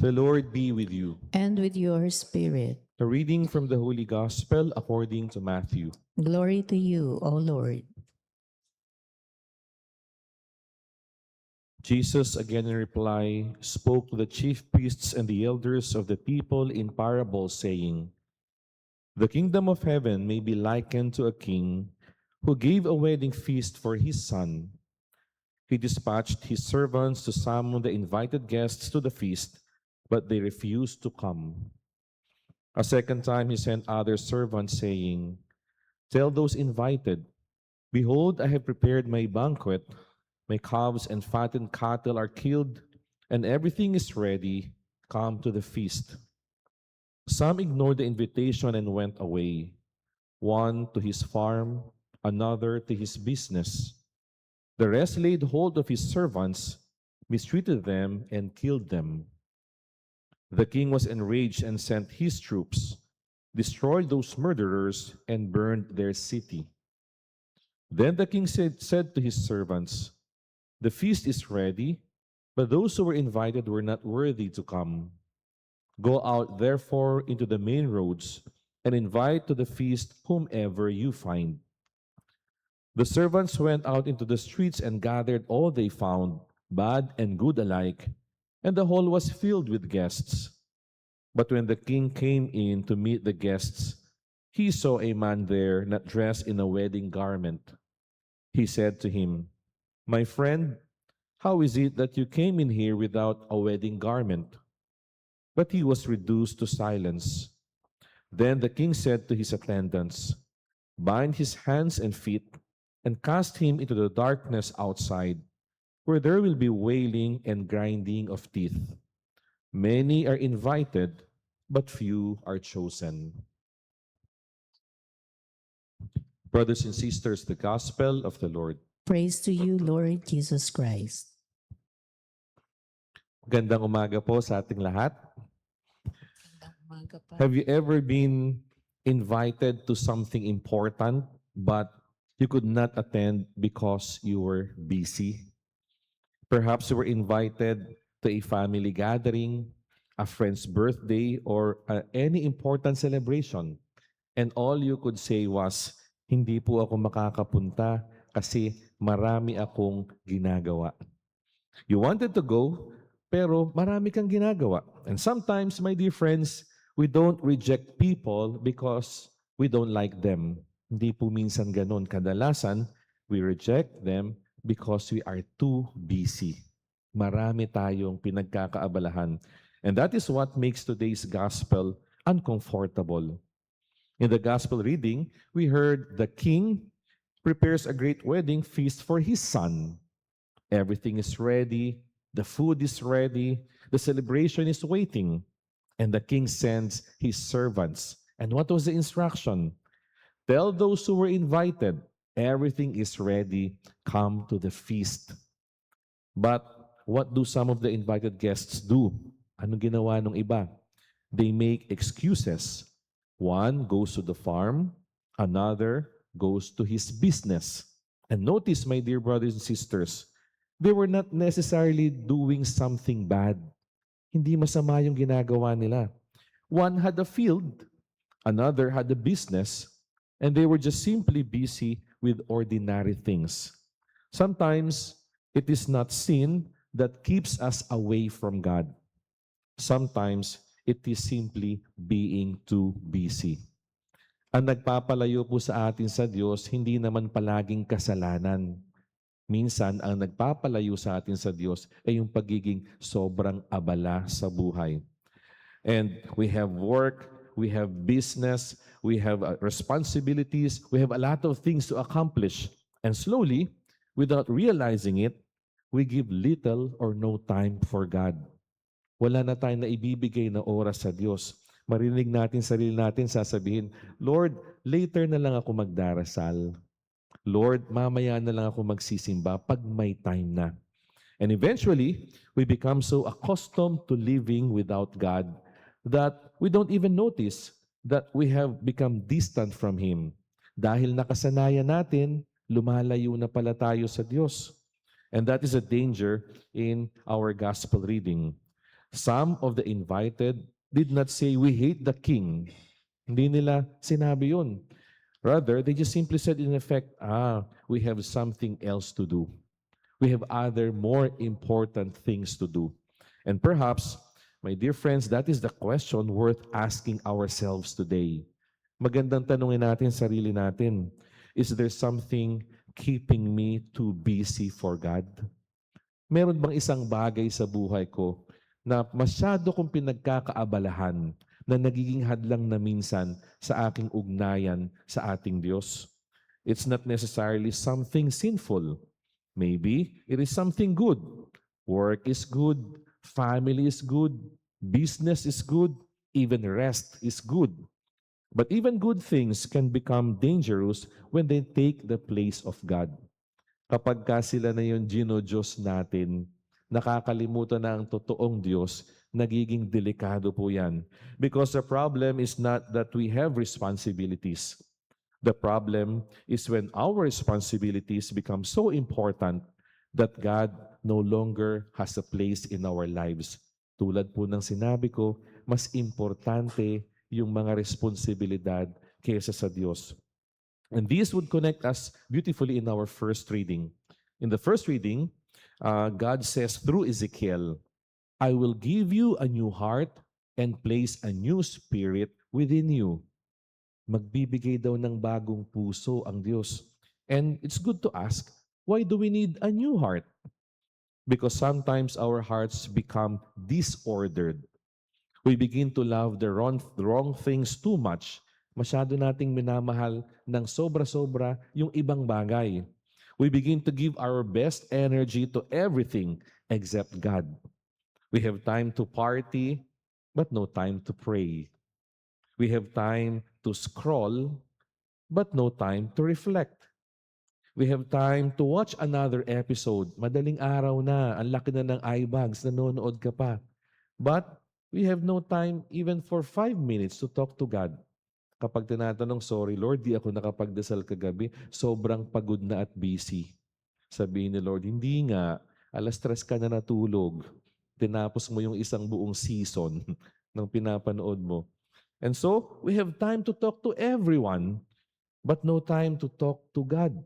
The Lord be with you. and with your spirit. A reading from the Holy Gospel according to Matthew. Glory to you, O Lord. Jesus, again in reply, spoke to the chief priests and the elders of the people in parables, saying, "The kingdom of heaven may be likened to a king who gave a wedding feast for his son. He dispatched his servants to summon the invited guests to the feast, but they refused to come. A second time he sent other servants, saying, 'Tell those invited, behold, I have prepared my banquet. My calves and fattened cattle are killed, and everything is ready. Come to the feast.' Some ignored the invitation and went away, one to his farm, another to his business. The rest laid hold of his servants, mistreated them, and killed them. The king was enraged and sent his troops, destroyed those murderers, and burned their city. Then the king said to his servants, 'The feast is ready, but those who were invited were not worthy to come. Go out, therefore, into the main roads and invite to the feast whomever you find.' The servants went out into the streets and gathered all they found, bad and good alike, and the hall was filled with guests. But when the king came in to meet the guests, he saw a man there not dressed in a wedding garment. He said to him, 'My friend, how is it that you came in here without a wedding garment?' But he was reduced to silence. Then the king said to his attendants, 'Bind his hands and feet and cast him into the darkness outside, where there will be wailing and grinding of teeth. Many are invited, but few are chosen.'" Brothers and sisters, the Gospel of the Lord. Praise to you, Lord Jesus Christ. Gandang umaga po sa ating lahat. Have you ever been invited to something important but you could not attend because you were busy? Perhaps you were invited to a family gathering, a friend's birthday, or any important celebration. And all you could say was, "Hindi po ako makakapunta kasi marami akong ginagawa." You wanted to go, pero marami kang ginagawa. And sometimes, my dear friends, we don't reject people because we don't like them. Hindi po minsan ganun. Kadalasan, we reject them because we are too busy. Marami tayong pinagkakaabalahan. And that is what makes today's gospel uncomfortable. In the gospel reading, we heard the king prepares a great wedding feast for his son. Everything is ready, the food is ready, the celebration is waiting, and the king sends his servants. And what was the instruction? Tell those who were invited, everything is ready, come to the feast. But what do some of the invited guests do? Anong ginawa ng iba? They make excuses. One goes to the farm, another goes to his business. And notice, my dear brothers and sisters, they were not necessarily doing something bad. Hindi masama yung ginagawa nila. One had a field, another had a business, and they were just simply busy with ordinary things. Sometimes it is not sin that keeps us away from God. Sometimes it is simply being too busy. Ang nagpapalayo po sa atin sa Diyos, hindi naman palaging kasalanan. Minsan, ang nagpapalayo sa atin sa Diyos ay yung pagiging sobrang abala sa buhay. And we have work, we have business, we have responsibilities, we have a lot of things to accomplish. And slowly, without realizing it, we give little or no time for God. Wala na tayong naibibigay na oras sa Diyos. Marinig natin sarili natin sasabihin, "Lord, later na lang ako magdarasal. Lord, mamaya na lang ako magsisimba pag may time na." And eventually, we become so accustomed to living without God that we don't even notice that we have become distant from Him. Dahil nakasanayan natin, lumalayo na pala tayo sa Diyos. And that is a danger in our gospel reading. Some of the invited did not say, "We hate the king." Hindi nila sinabi yun. Rather, they just simply said in effect, we have something else to do. We have other more important things to do. And perhaps, my dear friends, that is the question worth asking ourselves today. Magandang tanungin natin sarili natin. Is there something keeping me too busy for God? Meron bang isang bagay sa buhay ko na masyado kong pinagkakaabalahan na nagiging hadlang na minsan sa aking ugnayan sa ating Diyos? It's not necessarily something sinful. Maybe it is something good. Work is good, family is good, business is good, even rest is good. But even good things can become dangerous when they take the place of God. Kapag ka sila na yung Diyos natin, nakakalimutan na ang totoong Diyos, nagiging delikado po yan. Because the problem is not that we have responsibilities. The problem is when our responsibilities become so important that God no longer has a place in our lives. Tulad po ng sinabi ko, mas importante yung mga responsibilidad kaysa sa Diyos. And this would connect us beautifully in our first reading. In the first reading, God says through Ezekiel, "I will give you a new heart and place a new spirit within you." Magbibigay daw ng bagong puso ang Diyos. And it's good to ask, why do we need a new heart? Because sometimes our hearts become disordered. We begin to love the wrong things too much. Masyado nating minamahal ng sobra-sobra yung ibang bagay. We begin to give our best energy to everything except God. We have time to party, but no time to pray. We have time to scroll, but no time to reflect. We have time to watch another episode. Madaling araw na, ang laki na ng eye bags, nanonood ka pa. But we have no time even for 5 minutes to talk to God. Kapag tinatanong, "Sorry Lord, di ako nakapagdasal kagabi, sobrang pagod na at busy." Sabihin ni Lord, "Hindi nga, 3:00 ka na natulog. Tinapos mo yung isang buong season ng pinapanood mo." And so, we have time to talk to everyone, but no time to talk to God.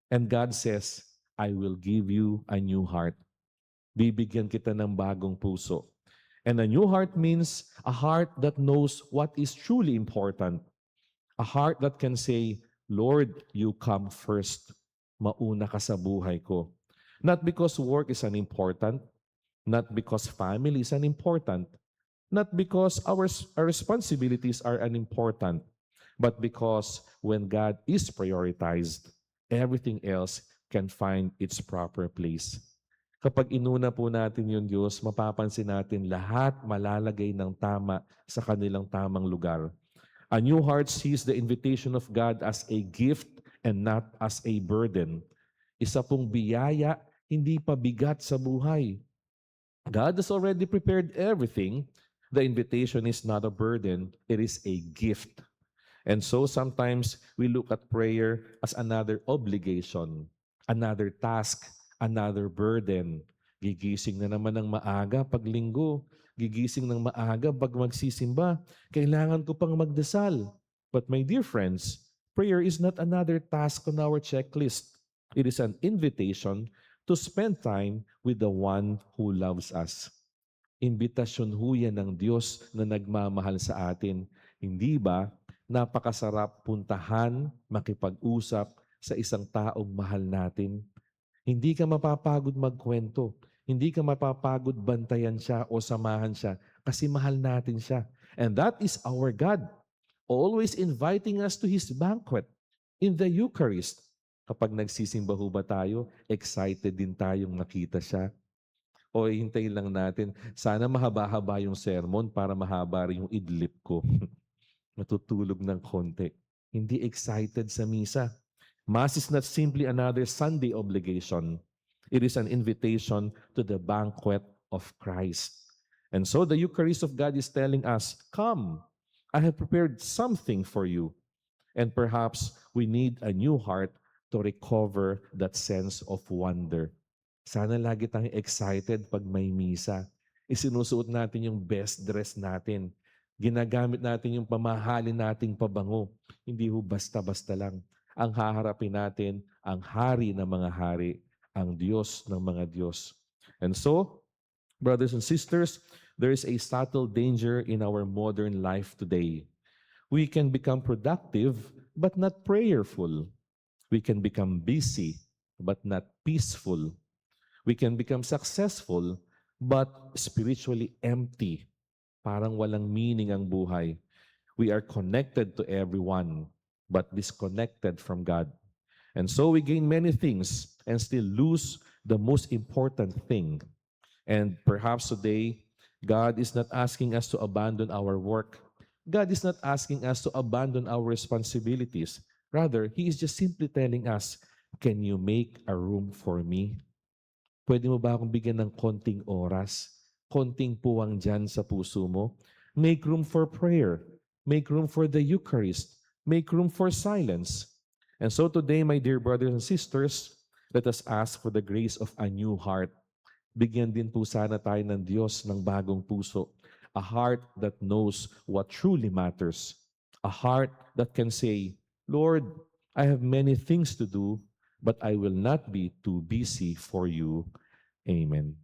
And God says, "I will give you a new heart." Bibigyan kita ng bagong puso. And a new heart means a heart that knows what is truly important. A heart that can say, "Lord, you come first. Mauna ka sa buhay ko." Not because work is unimportant, not because family is unimportant, not because our responsibilities are unimportant, but because when God is prioritized, everything else can find its proper place. Kapag inuna po natin yung Diyos, mapapansin natin lahat malalagay ng tama sa kanilang tamang lugar. A new heart sees the invitation of God as a gift and not as a burden. Isa pong biyaya, hindi pa bigat sa buhay. God has already prepared everything. The invitation is not a burden, it is a gift. And so sometimes we look at prayer as another obligation, another task, another burden. Gigising na naman ng maaga pag linggo. Gigising ng maaga pag magsisimba. Kailangan ko pang magdasal. But my dear friends, prayer is not another task on our checklist. It is an invitation to spend time with the one who loves us. Imbitasyon ho yan ng Diyos na nagmamahal sa atin. Hindi ba? Napakasarap puntahan, makipag-usap sa isang taong mahal natin. Hindi ka mapapagod magkwento. Hindi ka mapapagod bantayan siya o samahan siya kasi mahal natin siya. And that is our God, always inviting us to His banquet in the Eucharist. Kapag nagsisimba ho ba tayo, excited din tayong makita siya. O hintayin lang natin, sana mahaba-haba yung sermon para mahaba rin yung idlip ko. Matutulog ng konti. Hindi excited sa misa. Mass is not simply another Sunday obligation. It is an invitation to the banquet of Christ. And so the Eucharist of God is telling us, "Come, I have prepared something for you." And perhaps we need a new heart to recover that sense of wonder. Sana lagi tayong excited pag may misa. Isinusuot natin yung best dress natin. Ginagamit natin yung pamahalin nating pabango. Hindi ho basta-basta lang. Ang haharapin natin, ang hari ng mga hari, ang Diyos ng mga Diyos. And so, brothers and sisters, there is a subtle danger in our modern life today. We can become productive, but not prayerful. We can become busy, but not peaceful. We can become successful, but spiritually empty. Parang walang meaning ang buhay. We are connected to everyone, but disconnected from God. And so we gain many things and still lose the most important thing. And perhaps today, God is not asking us to abandon our work. God is not asking us to abandon our responsibilities. Rather, He is just simply telling us, can you make a room for me? Pwede mo ba akong bigyan ng konting oras, konting puwang dyan sa puso mo? Make room for prayer. Make room for the Eucharist. Make room for silence. And so today, my dear brothers and sisters, let us ask for the grace of a new heart. Bigyan din po sana tayo ng Diyos ng bagong puso. A heart that knows what truly matters. A heart that can say, Lord, I have many things to do, but I will not be too busy for you. Amen.